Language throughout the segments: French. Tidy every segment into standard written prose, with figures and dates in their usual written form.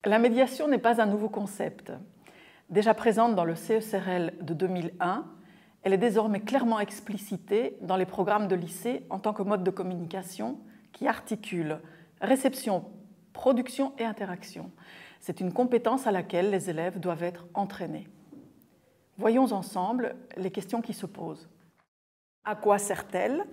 La médiation n'est pas un nouveau concept. Déjà présente dans le CECRL de 2001, elle est désormais clairement explicitée dans les programmes de lycée en tant que mode de communication qui articule réception, production et interaction. C'est une compétence à laquelle les élèves doivent être entraînés. Voyons ensemble les questions qui se posent. À quoi sert-elle ?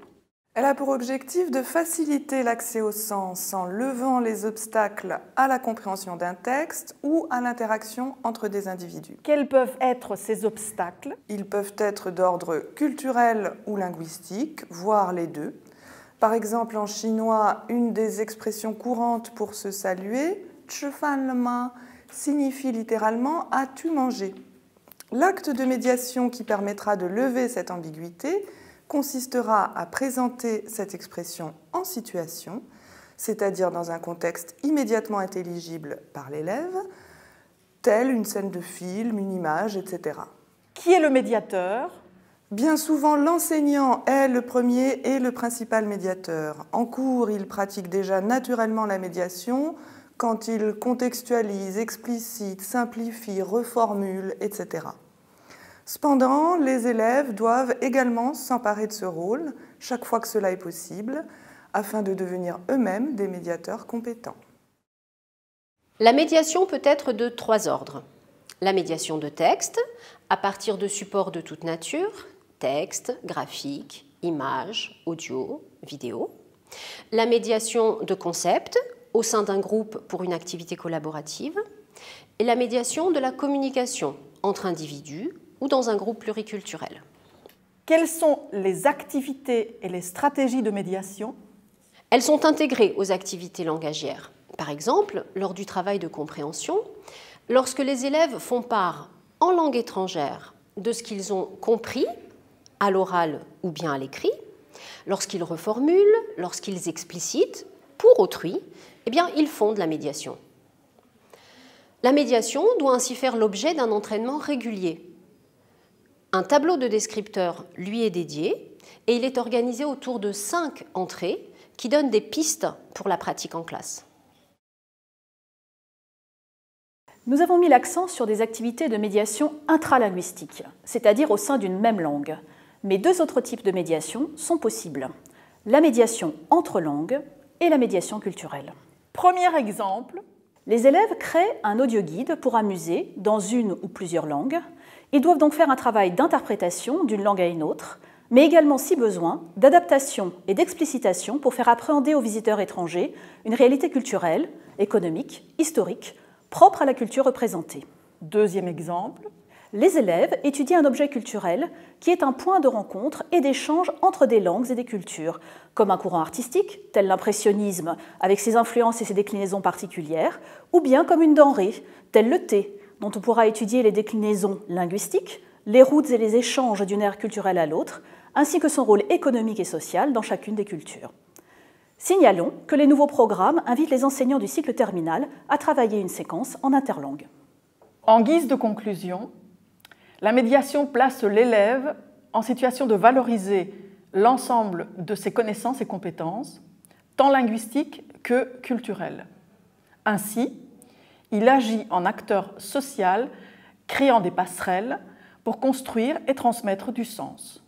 Elle a pour objectif de faciliter l'accès au sens en levant les obstacles à la compréhension d'un texte ou à l'interaction entre des individus. Quels peuvent être ces obstacles ? Ils peuvent être d'ordre culturel ou linguistique, voire les deux. Par exemple, en chinois, une des expressions courantes pour se saluer, 吃饭了吗, signifie littéralement « as-tu mangé ?» L'acte de médiation qui permettra de lever cette ambiguïté consistera à présenter cette expression en situation, c'est-à-dire dans un contexte immédiatement intelligible par l'élève, telle une scène de film, une image, etc. Qui est le médiateur ? Bien souvent, l'enseignant est le premier et le principal médiateur. En cours, il pratique déjà naturellement la médiation quand il contextualise, explicite, simplifie, reformule, etc. Cependant, les élèves doivent également s'emparer de ce rôle, chaque fois que cela est possible, afin de devenir eux-mêmes des médiateurs compétents. La médiation peut être de 3 ordres. La médiation de texte, à partir de supports de toute nature, texte, graphique, images, audio, vidéo. La médiation de concept, au sein d'un groupe pour une activité collaborative. Et la médiation de la communication, entre individus, ou dans un groupe pluriculturel. Quelles sont les activités et les stratégies de médiation ? Elles sont intégrées aux activités langagières. Par exemple, lors du travail de compréhension, lorsque les élèves font part en langue étrangère de ce qu'ils ont compris, à l'oral ou bien à l'écrit, lorsqu'ils reformulent, lorsqu'ils explicitent, pour autrui, eh bien, ils font de la médiation. La médiation doit ainsi faire l'objet d'un entraînement régulier. Un tableau de descripteur lui est dédié et il est organisé autour de 5 entrées qui donnent des pistes pour la pratique en classe. Nous avons mis l'accent sur des activités de médiation intralinguistique, c'est-à-dire au sein d'une même langue. Mais 2 autres types de médiation sont possibles. La médiation entre langues et la médiation culturelle. Premier exemple. Les élèves créent un audioguide pour amuser dans une ou plusieurs langues. Ils doivent donc faire un travail d'interprétation d'une langue à une autre, mais également, si besoin, d'adaptation et d'explicitation pour faire appréhender aux visiteurs étrangers une réalité culturelle, économique, historique, propre à la culture représentée. Deuxième exemple. Les élèves étudient un objet culturel qui est un point de rencontre et d'échange entre des langues et des cultures, comme un courant artistique, tel l'impressionnisme, avec ses influences et ses déclinaisons particulières, ou bien comme une denrée, tel le thé, dont on pourra étudier les déclinaisons linguistiques, les routes et les échanges d'une ère culturelle à l'autre, ainsi que son rôle économique et social dans chacune des cultures. Signalons que les nouveaux programmes invitent les enseignants du cycle terminal à travailler une séquence en interlangue. En guise de conclusion, la médiation place l'élève en situation de valoriser l'ensemble de ses connaissances et compétences, tant linguistiques que culturelles. Ainsi, il agit en acteur social, créant des passerelles pour construire et transmettre du sens.